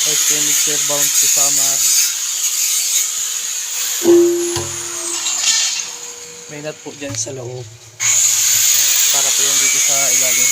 ice cream mixer bound to summer. May nut po dyan sa loob para po yan dito sa ilalim.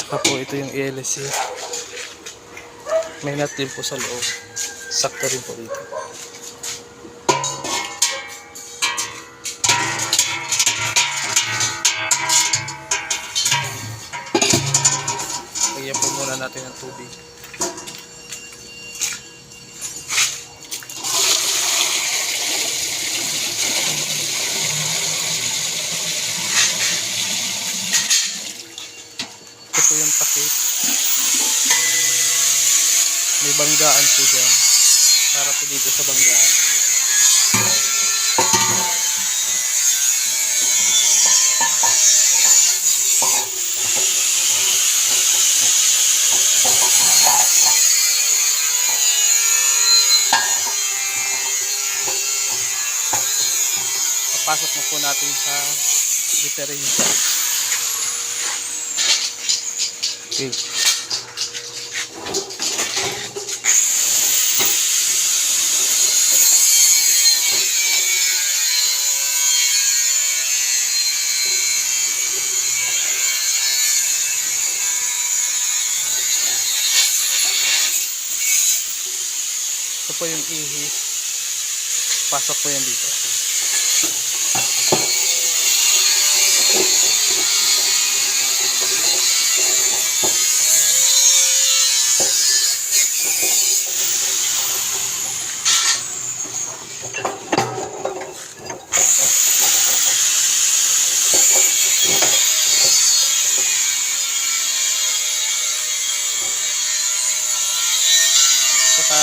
Tsaka po ito yung ELC. May nut din po sa loob. Sakto rin po dito. Lagyan po muna natin ng tubig. Ito po yung takip. May banggaan po dyan. Para po dito sa banggaan. Papasok na po natin sa differential. Okay. Ito po yung ihis. Pasok po yan dito. Saka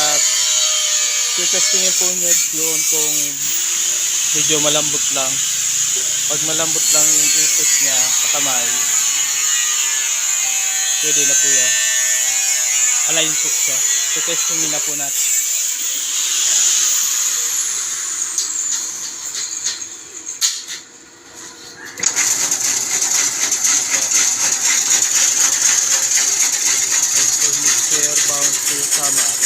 testingin po niya doon kung medyo malambot lang. Pag malambot lang yung ikot niya sa kamay, pwede na po yan. Align po siya. Testingin na po natin. Mixer bound to summer.